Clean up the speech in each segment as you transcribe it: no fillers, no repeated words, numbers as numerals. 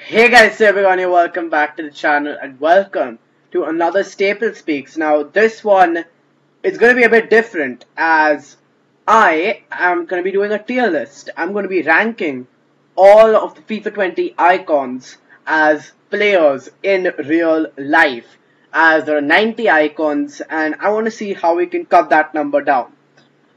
Hey guys, everyone, welcome back to the channel and welcome to another StapleSpeaks. Now this one is going to be a bit different as I am going to be doing a tier list. I'm going to be ranking all of the FIFA 20 icons as players in real life, as there are 90 icons and I want to see how we can cut that number down.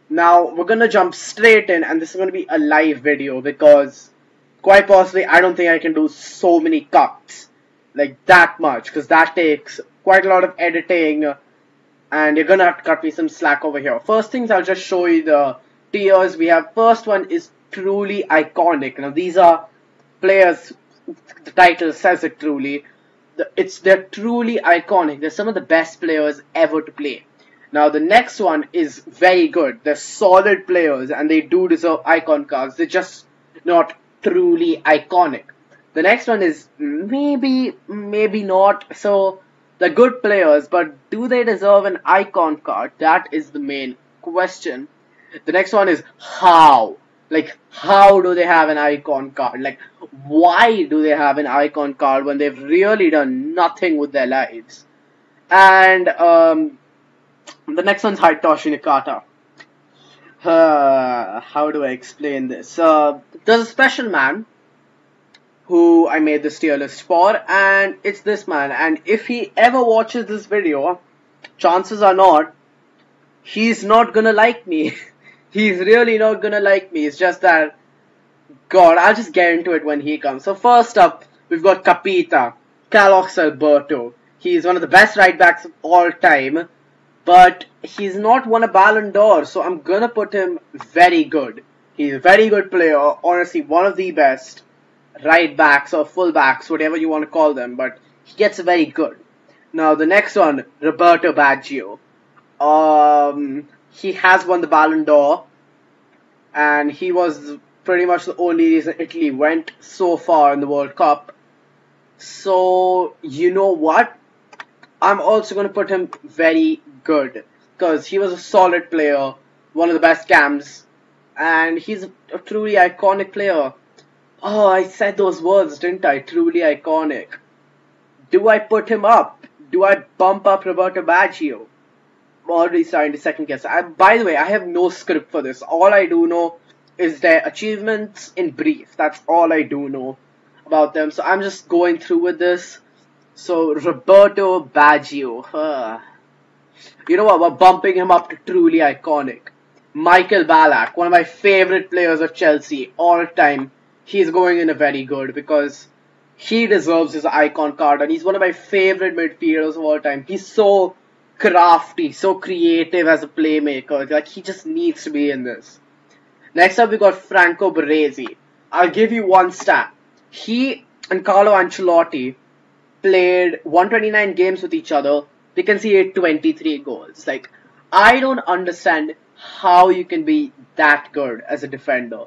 Now we're going to jump straight in, and this is going to be a live video because quite possibly I don't think I can do so many cuts like that much, because that takes quite a lot of editing and you're gonna have to cut me some slack over here. First things, I'll just show you the tiers we have. First one is truly iconic. Now these are players, the title says it truly. They're truly iconic. They're some of the best players ever to play. Now the next one is very good. They're solid players and they do deserve icon cards. They're just not truly iconic. The next one is maybe not. So they're good players, but do they deserve an icon card? That is the main question. The next one is how. Like, how do they have an icon card? Like, why do they have an icon card when they've really done nothing with their lives? And the next one's Hitoshi Nakata. How do I explain this? There's a special man who I made this tier list for, and it's this man. And if he ever watches this video, chances are not, he's not gonna like me. He's really not gonna like me. It's just that, God, I'll just get into it when he comes. So first up, we've got Capita, Carlos Alberto. He's one of the best right backs of all time, but he's not won a Ballon d'Or, so I'm gonna put him very good. He's a very good player, honestly one of the best right backs or full backs, whatever you want to call them, but he gets very good. Now the next one, Roberto Baggio. He has won the Ballon d'Or, and he was pretty much the only reason Italy went so far in the World Cup. So, you know what? I'm also going to put him very good, because he was a solid player, one of the best cams, and he's a truly iconic player. Oh, I said those words, didn't I? Truly iconic. Do I put him up? Do I bump up Roberto Baggio? I'm already starting to second guess. By the way, I have no script for this. All I do know is their achievements in brief. That's all I do know about them. So I'm just going through with this. So, Roberto Baggio. You know what? We're bumping him up to truly iconic. Michael Ballack, one of my favorite players of Chelsea all time. He's going in a very good, because he deserves his icon card, and he's one of my favorite midfielders of all time. He's so crafty, so creative as a playmaker. Like, he just needs to be in this. Next up, we got Franco Baresi. I'll give you one stat. He and Carlo Ancelotti played 129 games with each other. They conceded 23 goals. Like, I don't understand how you can be that good as a defender.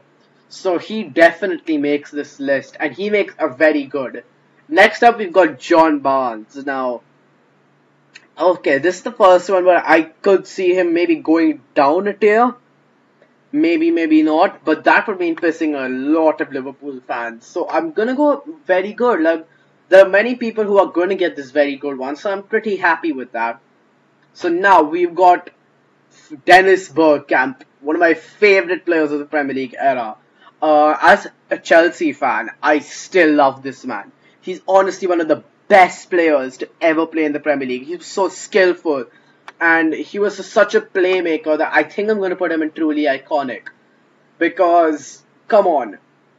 So he definitely makes this list, and he makes a very good. Next up, we've got John Barnes. Now, okay, this is the first one where I could see him maybe going down a tier. Maybe, maybe not, but that would mean pissing a lot of Liverpool fans. So I'm gonna go very good. Like, there are many people who are gonna get this very good one, so I'm pretty happy with that. So now we've got Dennis Bergkamp, one of my favorite players of the Premier League era. As a Chelsea fan, I still love this man. He's honestly one of the best players to ever play in the Premier League. He was so skillful, and he was such a playmaker that I think I'm going to put him in truly iconic. Because, come on,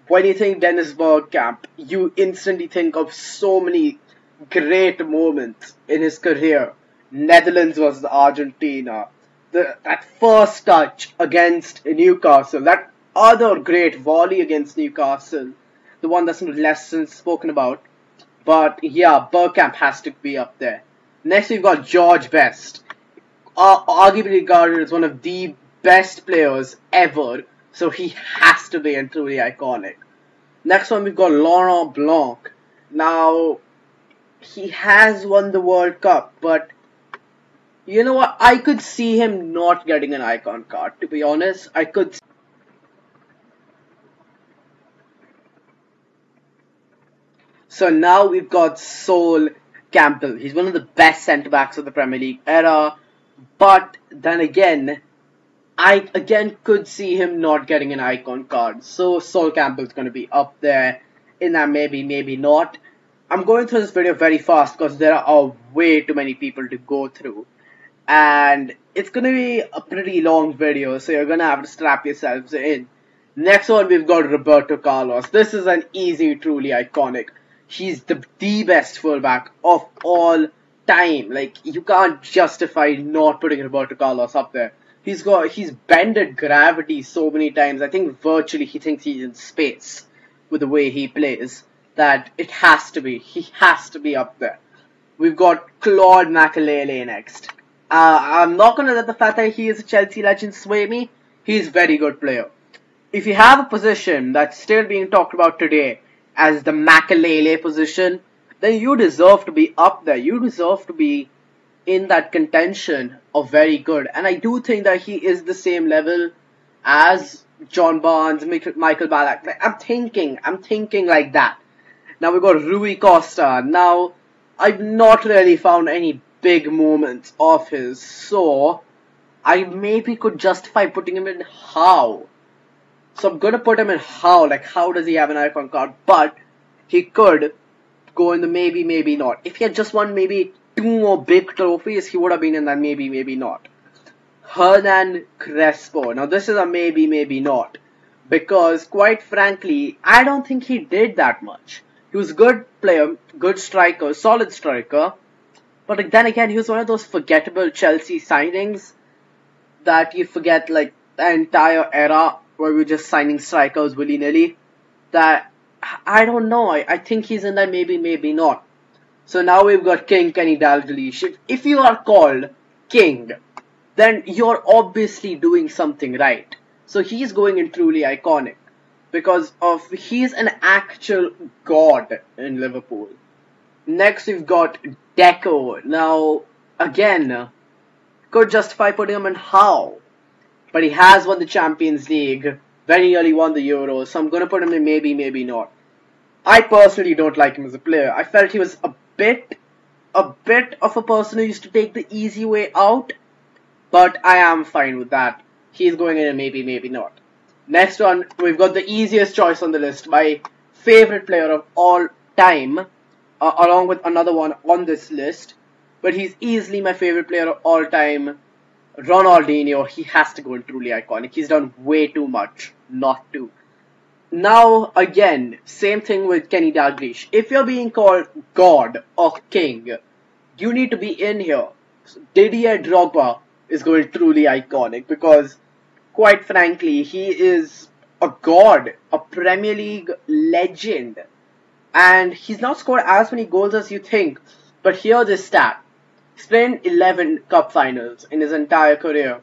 when you think Dennis Bergkamp, you instantly think of so many great moments in his career. Netherlands versus Argentina. That first touch against Newcastle. That other great volley against Newcastle. The one that's less spoken about. But yeah, Bergkamp has to be up there. Next we've got George Best. Arguably regarded as one of the best players ever. So he has to be truly iconic. Next one we've got Laurent Blanc. Now, he has won the World Cup, but you know what? I could see him not getting an icon card, to be honest. I could. So now we've got Sol Campbell. He's one of the best centre-backs of the Premier League era. But then again, I again could see him not getting an icon card. So Sol Campbell's going to be up there in that maybe, maybe not. I'm going through this video very fast because there are way too many people to go through. And it's going to be a pretty long video, so you're going to have to strap yourselves in. Next one, we've got Roberto Carlos. This is an easy, truly iconic. He's the best fullback of all time. Like, you can't justify not putting Roberto Carlos up there. He's bended gravity so many times. I think virtually he thinks he's in space with the way he plays. That it has to be. He has to be up there. We've got Claude Makelele next. I'm not going to let the fact that he is a Chelsea legend sway me. He's a very good player. If you have a position that's still being talked about today as the Makelele position, then you deserve to be up there. You deserve to be in that contention of very good. And I do think that he is the same level as John Barnes, Michael Ballack. Like, I'm thinking like that. Now we've got Rui Costa. Now, I've not really found any big moments of his, so I maybe could justify putting him in how. So I'm gonna put him in how, like how does he have an icon card, but he could go in the maybe, maybe not. If he had just won maybe 2 more big trophies, he would have been in that maybe, maybe not. Hernan Crespo. Now this is a maybe, maybe not, because quite frankly, I don't think he did that much. He was a good player, good striker, solid striker, but then again, he was one of those forgettable Chelsea signings that you forget, like, the entire era where we were just signing strikers willy-nilly. That, I don't know, I think he's in that maybe, maybe not. So now we've got King Kenny Dalglish. If you are called King, then you're obviously doing something right. So he's going in truly iconic, because he's an actual god in Liverpool. Next we've got Deco. Now, again, could justify putting him in how, but he has won the Champions League, very nearly won the Euros, so I'm going to put him in maybe, maybe not. I personally don't like him as a player. I felt he was a bit of a person who used to take the easy way out, but I am fine with that. He's going in a maybe, maybe not. Next one, we've got the easiest choice on the list, my favorite player of all time, along with another one on this list, but he's easily my favorite player of all time, Ronaldinho. He has to go in truly iconic. He's done way too much not to. Now, again, same thing with Kenny Dalglish. If you're being called God or King, you need to be in here. Didier Drogba is going truly iconic because, quite frankly, he is a god, a Premier League legend. And he's not scored as many goals as you think. But here's his stat. He's played 11 cup finals in his entire career.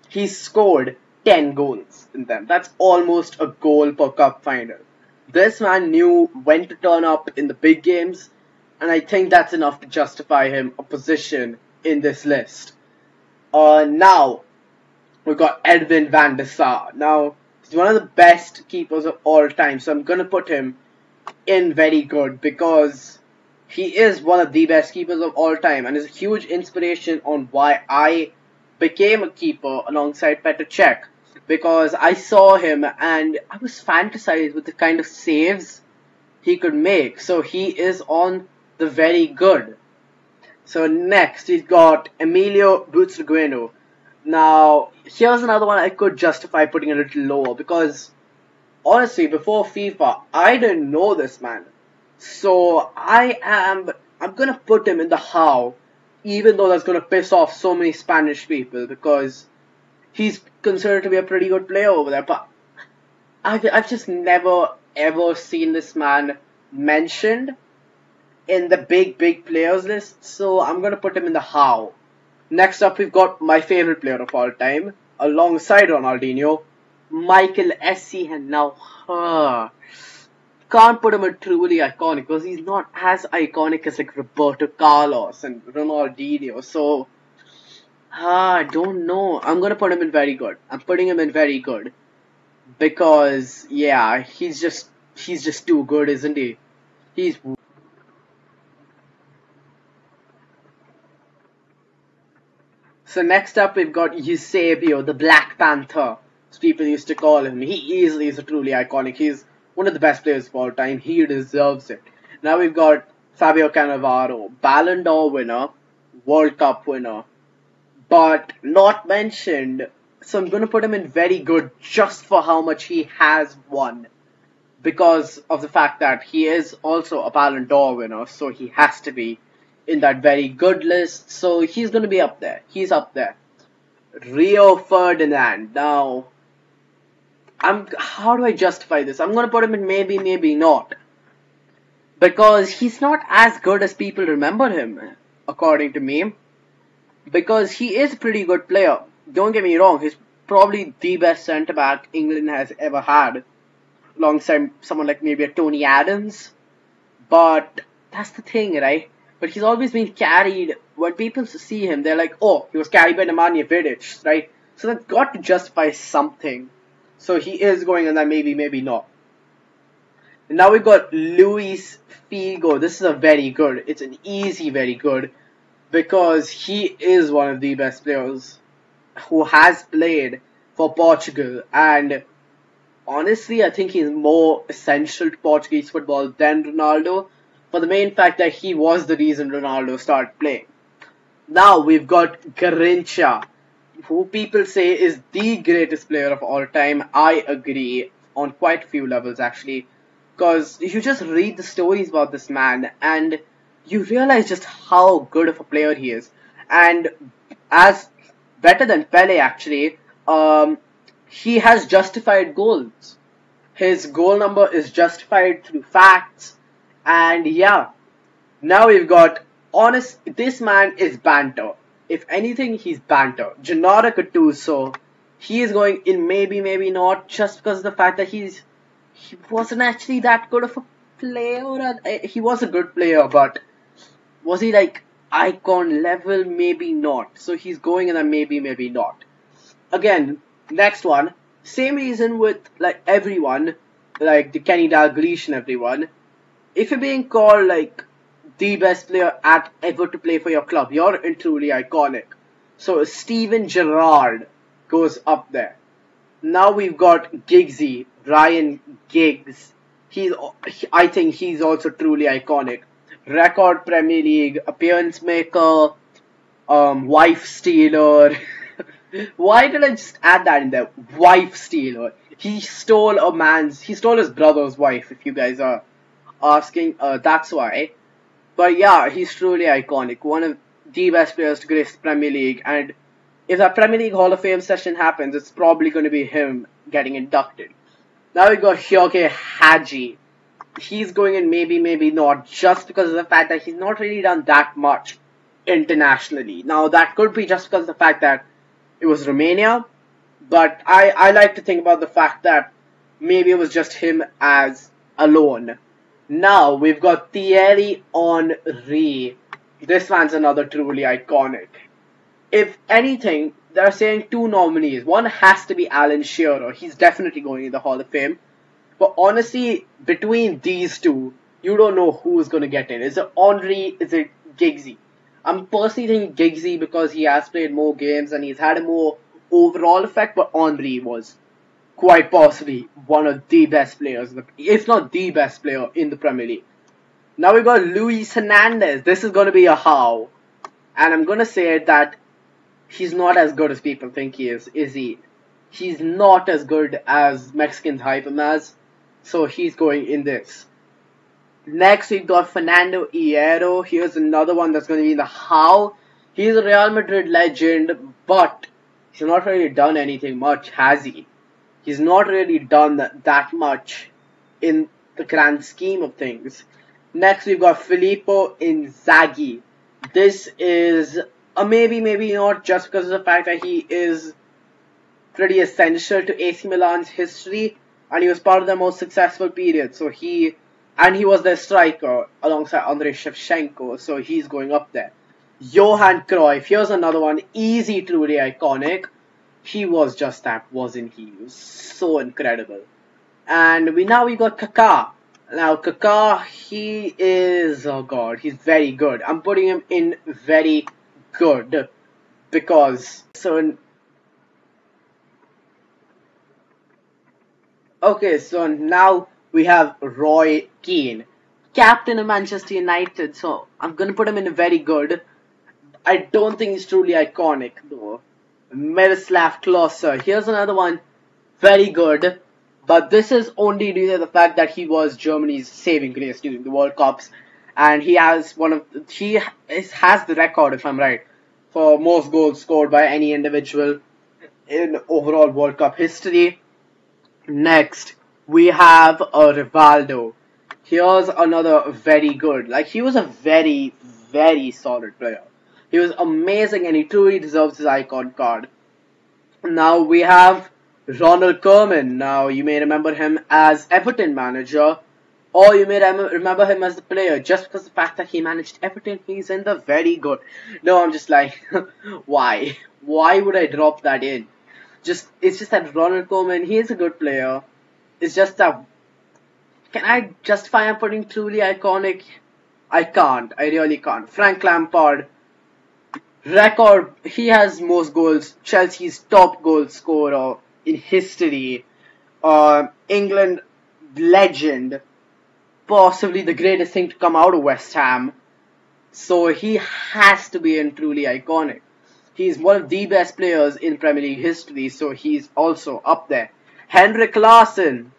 He's scored 10 goals in them. That's almost a goal per cup final. This man knew when to turn up in the big games, and I think that's enough to justify him a position in this list. Now, we've got Edwin van der Sar. Now, he's one of the best keepers of all time, so I'm going to put him in very good because he is one of the best keepers of all time and is a huge inspiration on why I became a keeper alongside Petr Cech, because I saw him and I was fantasized with the kind of saves he could make. So he is on the very good. So next we've got Emilio Butragueño. Now here's another one I could justify putting a little lower because honestly before FIFA I didn't know this man. So I'm gonna put him in the how, even though that's gonna piss off so many Spanish people because he's considered to be a pretty good player over there. But I've just never ever seen this man mentioned in the big players list, so I'm gonna put him in the how. Next up we've got my favorite player of all time, alongside Ronaldinho, Michael Essien. Now, can't put him in truly iconic because he's not as iconic as like Roberto Carlos and Ronaldinho. So, I don't know. I'm gonna put him in very good. I'm putting him in very good because yeah, he's just too good, isn't he? He's So next up we've got Eusebio, the Black Panther, as people used to call him. He easily is a truly iconic. He's one of the best players of all time. He deserves it. Now we've got Fabio Cannavaro, Ballon d'Or winner, World Cup winner, but not mentioned. So I'm going to put him in very good just for how much he has won. Because of the fact that he is also a Ballon d'Or winner, so he has to be in that very good list. So he's going to be up there. He's up there. Rio Ferdinand. Now, how do I justify this? I'm going to put him in maybe, maybe not. Because he's not as good as people remember him, according to me. Because he is a pretty good player. Don't get me wrong, he's probably the best centre-back England has ever had, alongside someone like maybe a Tony Adams. But that's the thing, right? But he's always been carried. When people see him, they're like, oh, he was carried by Nemanja Vidic, right? So that's got to justify something. So he is going in that maybe, maybe not. And now we've got Luis Figo. This is a very good. It's an easy very good. Because he is one of the best players who has played for Portugal, and honestly I think he's more essential to Portuguese football than Ronaldo, for the main fact that he was the reason Ronaldo started playing. Now we've got Garrincha, who people say is the greatest player of all time. I agree on quite a few levels actually, because you just read the stories about this man and you realize just how good of a player he is. And as better than Pele actually, he has justified goals. His goal number is justified through facts. And yeah, now we've got this man is banter. If anything, he's banter. Gennaro Gattuso, he is going in maybe, maybe not, just because of the fact that he wasn't actually that good of a player. He was a good player, but was he like icon level? Maybe not. So he's going in a maybe, maybe not. Again, next one. Same reason with like everyone, like the Kenny Dalglish and everyone. If you're being called like the best player ever to play for your club, you're truly iconic. So Steven Gerrard goes up there. Now we've got Giggsy, Ryan Giggs. I think he's also truly iconic. Record Premier League, appearance maker, wife stealer. Why did I just add that in there? Wife stealer. He stole his brother's wife, if you guys are asking. That's why. But yeah, he's truly iconic. One of the best players to grace the Premier League. And if that Premier League Hall of Fame session happens, it's probably going to be him getting inducted. Now we got Hyoke Haji. He's going in maybe, maybe not, just because of the fact that he's not really done that much internationally. Now, that could be just because of the fact that it was Romania, but I like to think about the fact that maybe it was just him as alone. Now, we've got Thierry Henry. This man's another truly iconic. If anything, they're saying two nominees. One has to be Alan Shearer. He's definitely going in the Hall of Fame. But honestly, between these two, you don't know who's going to get in. Is it Henry? Is it Giggsy? I'm personally thinking Giggsy because he has played more games and he's had a more overall effect. But Henry was quite possibly one of the best players, if not the best player in the Premier League. Now we've got Luis Hernandez. This is going to be a how. And I'm going to say that he's not as good as people think he is he? He's not as good as Mexicans hype him as. So he's going in this. Next we've got Fernando Hierro. Here's another one that's going to be in the how. He's a Real Madrid legend, but he's not really done anything much, has he? He's not really done that much in the grand scheme of things. Next we've got Filippo Inzaghi. This is a maybe, maybe not, just because of the fact that he is pretty essential to AC Milan's history. And he was part of their most successful period. So he was their striker alongside Andrei Shevchenko. So he's going up there. Johan Cruyff. Here's another one. Easy, truly iconic. He was just that, wasn't he? He was so incredible. And we got Kaká. Now Kaká, he is, oh god, he's very good. I'm putting him in very good. because so now we have Roy Keane, captain of Manchester United. So I'm gonna put him in a very good. I don't think he's truly iconic though. Miroslav Klose. Here's another one, very good. But this is only due to the fact that he was Germany's saving grace during the World Cups, and he has has the record, if I'm right, for most goals scored by any individual in overall World Cup history. Next, we have Rivaldo. Here's another very good. Like, he was a very, very solid player. He was amazing and he truly deserves his icon card. Now we have Ronald Koeman. Now you may remember him as Everton manager, or you may remember him as the player just because the fact that he managed Everton. He's in the very good. No, I'm just like, why? Why would I drop that in? It's just that Ronald Koeman, he is a good player. It's just that, can I justify him putting truly iconic? I can't. I really can't. Frank Lampard, record, he has most goals. Chelsea's top goal scorer in history. England legend. Possibly the greatest thing to come out of West Ham. So he has to be in truly iconic. He's one of the best players in Premier League history, so he's also up there. Henrik Larsson,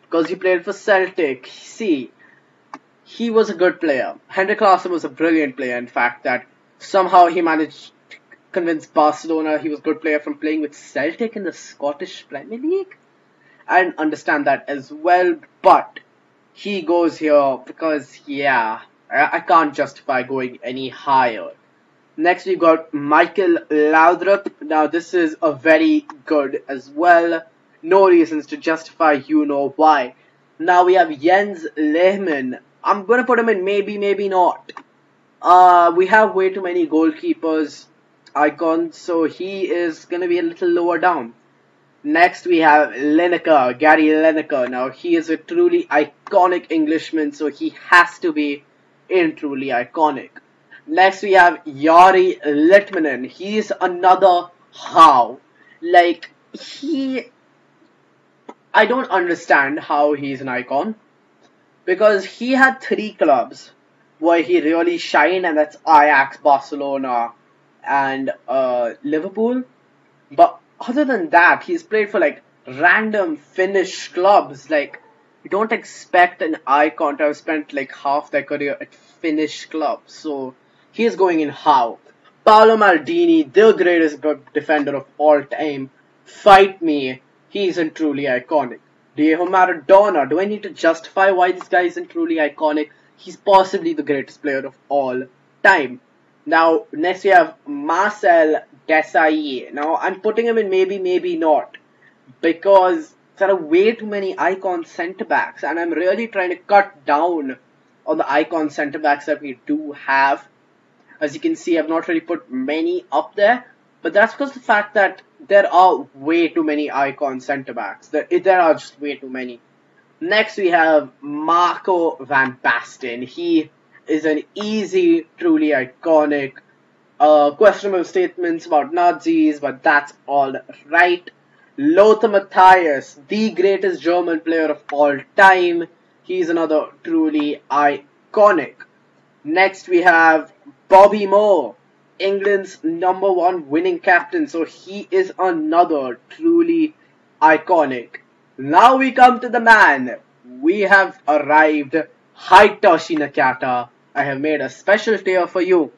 because he played for Celtic. See, he was a good player. Henrik Larsson was a brilliant player, in fact, that somehow he managed to convince Barcelona he was a good player from playing with Celtic in the Scottish Premier League. I didn't understand that as well, but he goes here because, yeah, I can't justify going any higher. Next we've got Michael Laudrup. Now this is a very good as well. No reasons to justify, you know why. Now we have Jens Lehmann. I'm gonna put him in maybe, maybe not. We have way too many goalkeepers icons, so he is gonna be a little lower down. Next we have Lineker, Gary Lineker. Now he is a truly iconic Englishman, so he has to be in truly iconic. Next we have Jari Litmanen. He's another how. Like, I don't understand how he's an icon. Because he had 3 clubs where he really shined, and that's Ajax, Barcelona, and Liverpool. But other than that, he's played for like random Finnish clubs. Like, you don't expect an icon to have spent like half their career at Finnish clubs. So he is going in how. Paolo Maldini, the greatest defender of all time. Fight me. He isn't truly iconic. Diego Maradona. Do I need to justify why this guy isn't truly iconic? He's possibly the greatest player of all time. Now, next we have Marcel Desailly. Now, I'm putting him in maybe, maybe not. Because there are way too many icon centre-backs. And I'm really trying to cut down on the icon centre-backs that we do have. As you can see, I've not really put many up there. But that's because of the fact that there are way too many icon centre-backs. There are just way too many. Next we have Marco van Basten. He is an easy, truly iconic, questionable statements about Nazis, but that's all right. Lothar Matthäus, the greatest German player of all time. He's another truly iconic. Next we have Bobby Moore, England's #1 winning captain, so he is another truly iconic. Now we come to the man. We have arrived. Hitoshi Nakata. I have made a special tier for you.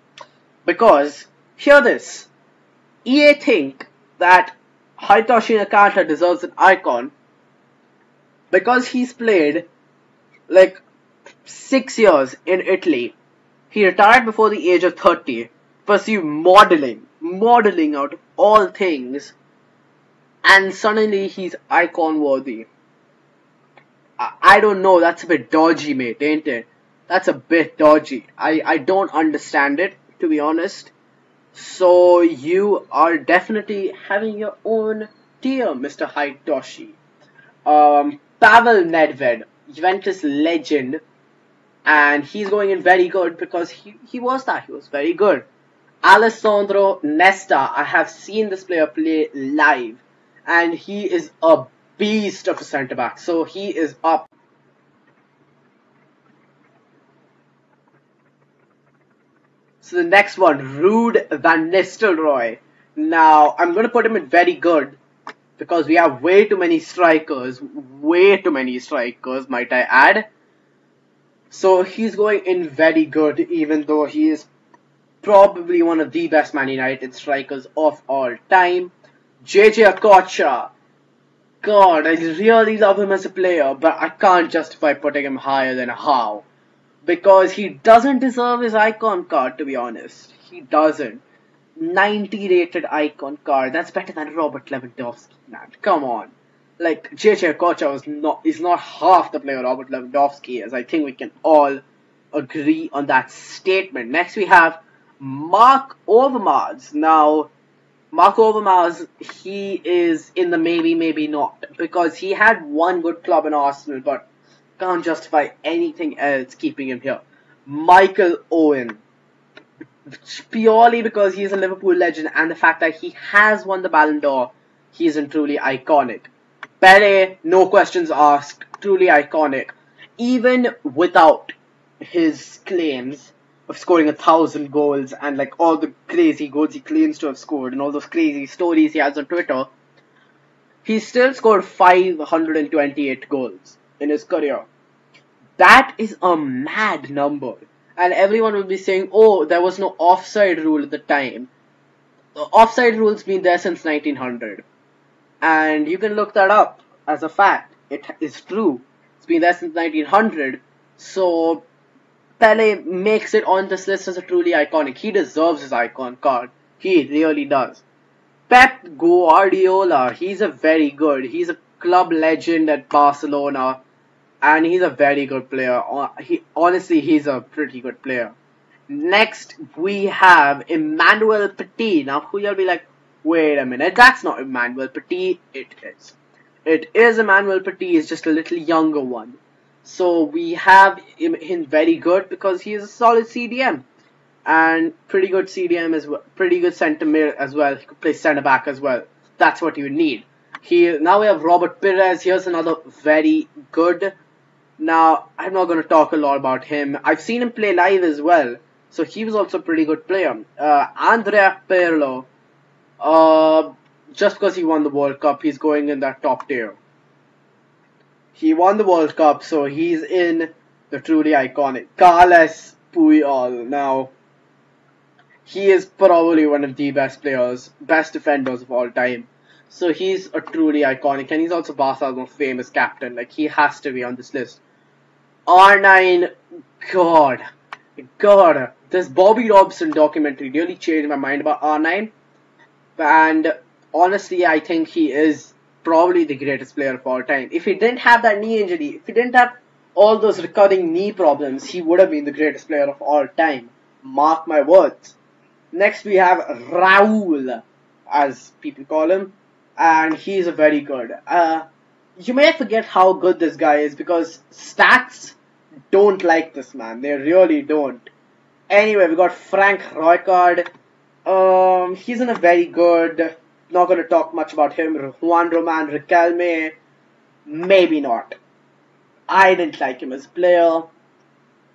Because, hear this. EA think that Hitoshi Nakata deserves an icon because he's played like 6 years in Italy. He retired before the age of 30. Pursued modeling out of all things, and suddenly he's icon worthy. I don't know, that's a bit dodgy, mate, ain't it? That's a bit dodgy. I don't understand it, to be honest. So you are definitely having your own tier, Mr. Hitoshi. Pavel Nedved, Juventus legend, and he's going in very good because he was very good. Alessandro Nesta. I have seen this player play live, and he is a beast of a centre back. So he is up. So the next one, Ruud van Nistelrooy. Now I'm going to put him in very good because we have way too many strikers. Way too many strikers, might I add. So he's going in very good, even though he is probably one of the best Man United strikers of all time. JJ Okocha. God, I really love him as a player, but I can't justify putting him higher than Howe. Because he doesn't deserve his icon card, to be honest. He doesn't. 90 rated icon card. That's better than Robert Lewandowski, man. Come on. Like, JJ Okocha is not half the player Robert Lewandowski is. I think we can all agree on that statement. Next we have Mark Overmars. Now, Mark Overmars, he is in the maybe, maybe not. Because he had one good club in Arsenal, but can't justify anything else keeping him here. Michael Owen. Purely because he is a Liverpool legend and the fact that he has won the Ballon d'Or, he isn't truly iconic. Pele, no questions asked, truly iconic. Even without his claims of scoring 1,000 goals and like all the crazy goals he claims to have scored and all those crazy stories he has on Twitter, he still scored 528 goals in his career. That is a mad number. And everyone will be saying, oh, there was no offside rule at the time. The offside rule's been there since 1900. And you can look that up as a fact. It is true. It's been there since 1900. So, Pele makes it on this list as a truly iconic. He deserves his icon card. He really does. Pep Guardiola. He's a very good. He's a club legend at Barcelona. And he's a very good player. Honestly, he's a pretty good player. Next, we have Emmanuel Petit. Now, who you'll be like, wait a minute, that's not Emmanuel Petit. It is. It is Emmanuel Petit. He's just a little younger one. So, we have him very good because he is a solid CDM. And pretty good CDM as well. Pretty good centre mid as well. He could play centre back as well. That's what you need. Now we have Robert Pires. Here's another very good. Now, I'm not going to talk a lot about him. I've seen him play live as well. So, he was also a pretty good player. Andrea Pirlo. Just because he won the World Cup, he's going in that top tier. He won the World Cup, so he's in the truly iconic. Carles Puyol. Now, he is probably one of the best players, best defenders of all time. So, he's a truly iconic. And he's also Barca's most famous captain. Like, he has to be on this list. R9, God, this Bobby Robson documentary really changed my mind about R9, and honestly, I think he is probably the greatest player of all time. If he didn't have that knee injury, if he didn't have all those recurring knee problems, he would have been the greatest player of all time. Mark my words. Next, we have Raul, as people call him, and he's a very good. You may forget how good this guy is because stats don't like this man. They really don't. Anyway, we got Frank Rijkaard. He's in a very good. Not going to talk much about him. Juan Roman Riquelme. Maybe not. I didn't like him as a player.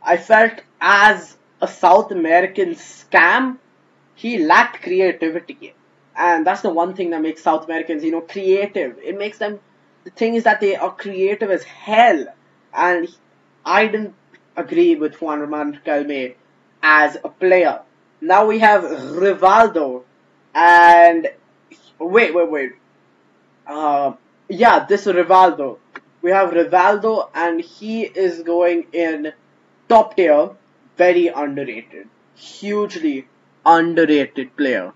I felt as a South American scam, he lacked creativity. And that's the one thing that makes South Americans, creative. It makes them. The thing is that they are creative as hell. And I didn't agree with Juan Roman Riquelme as a player. Now we have Rivaldo. And wait. Yeah, this is Rivaldo. We have Rivaldo and he is going in top tier. Very underrated. Hugely underrated player.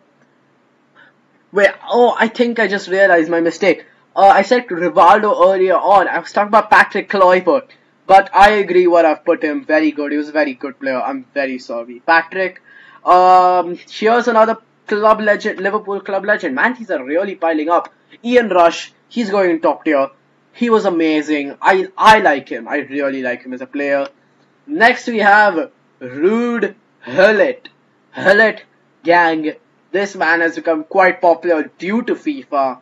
Wait, I think I just realized my mistake. I said Rivaldo earlier on. I was talking about Patrick Kluivert. But I agree what I've put him. Very good. He was a very good player. I'm very sorry. Patrick. Here's another club legend. Liverpool club legend. Man, these are really piling up. Ian Rush. He's going in top tier. He was amazing. I like him. I really like him as a player. Next we have Ruud Gullit. Gullit, gang. This man has become quite popular due to FIFA,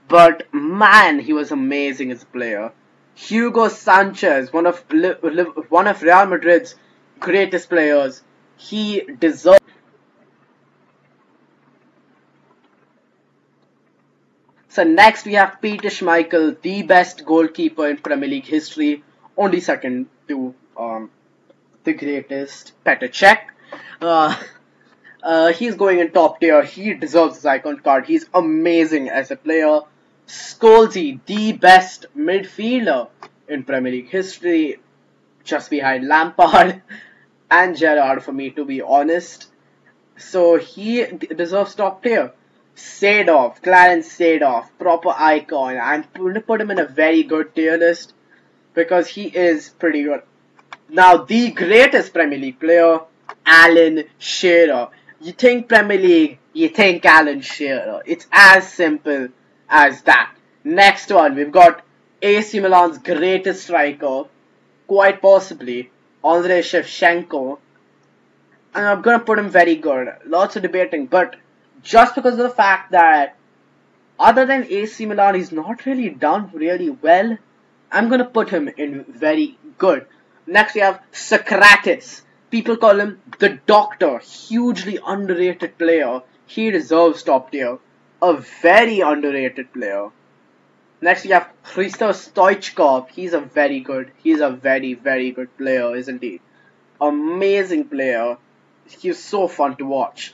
but man, he was amazing as a player. Hugo Sanchez, one of Real Madrid's greatest players, he deserves. So next we have Peter Schmeichel, the best goalkeeper in Premier League history, only second to the greatest, Petr Cech. Uh, he's going in top tier. He deserves his icon card. He's amazing as a player. Scholesy, the best midfielder in Premier League history, just behind Lampard and Gerrard for me, to be honest. So he deserves top tier. Seedorf, Clarence Seedorf, proper icon. I'm going to put him in a very good tier list because he is pretty good. Now, the greatest Premier League player, Alan Shearer. You think Premier League, you think Alan Shearer. It's as simple as that. Next one, we've got AC Milan's greatest striker, quite possibly, Andrei Shevchenko. And I'm gonna put him very good. Lots of debating, but just because of the fact that other than AC Milan, he's not really done really well, I'm gonna put him in very good. Next we have Socrates. People call him the Doctor. Hugely underrated player. He deserves top tier. A very underrated player. Next we have Hristo Stoichkov. He's a very very good player, isn't he? Amazing player. He's so fun to watch.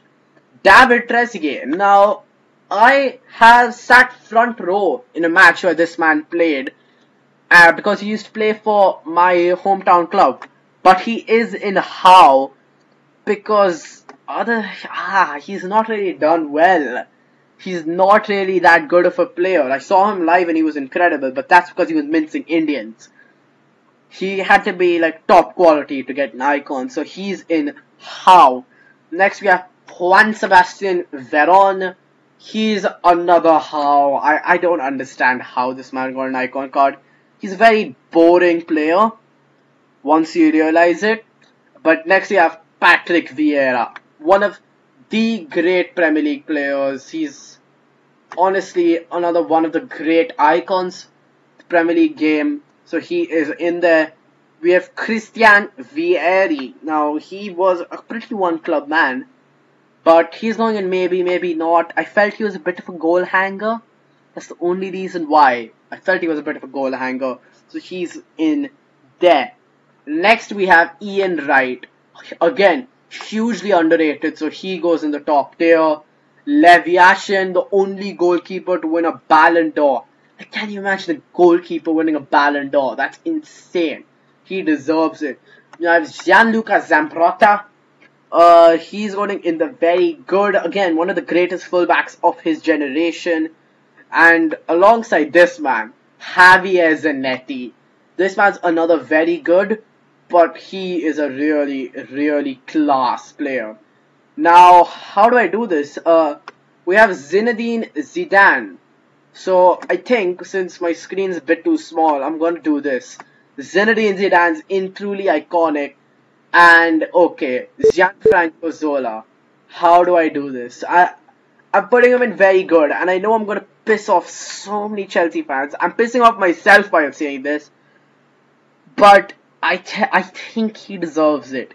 David Trezeguet. Now, I have sat front row in a match where this man played because he used to play for my hometown club. But he is in How because he's not really done well. He's not really that good of a player. I saw him live and he was incredible, but that's because he was mincing Indians. He had to be like top quality to get an icon, so he's in How. Next we have Juan Sebastian Veron. He's another How. I don't understand how this man got an icon card. He's a very boring player once you realize it. But next we have Patrick Vieira, one of the great Premier League players. He's honestly another one of the great icons of the Premier League game. So he is in there. We have Christian Vieri. Now, he was a pretty one-club man, but he's going in maybe not. I felt he was a bit of a goal hanger. That's the only reason why. I felt he was a bit of a goal hanger. So he's in there. Next, we have Ian Wright. Again, hugely underrated, so he goes in the top tier. Lev Yashin, the only goalkeeper to win a Ballon d'Or. Can you imagine a goalkeeper winning a Ballon d'Or? That's insane. He deserves it. You have Gianluca Zambrota. He's going in the very good. Again, one of the greatest fullbacks of his generation. And alongside this man, Javier Zanetti. This man's another very good, but he is a really class player. Now, how do I do this? We have Zinedine Zidane. So, I think, since my screen is a bit too small, I'm going to do this. Zinedine Zidane's in truly iconic. And, okay, Gianfranco Zola. How do I do this? I'm putting him in very good. And I know I'm going to piss off so many Chelsea fans. I'm pissing off myself by saying this. But I think he deserves it.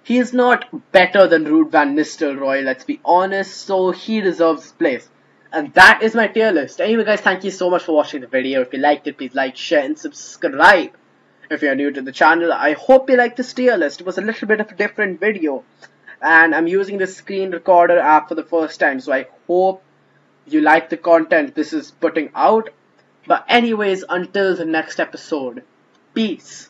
He is not better than Ruud van Nistelrooy, let's be honest. So, he deserves his place. And that is my tier list. Anyway guys, thank you so much for watching the video. If you liked it, please like, share and subscribe. If you're new to the channel, I hope you liked this tier list. It was a little bit of a different video. And I'm using the screen recorder app for the first time. So I hope you like the content this is putting out. But anyways, until the next episode, peace.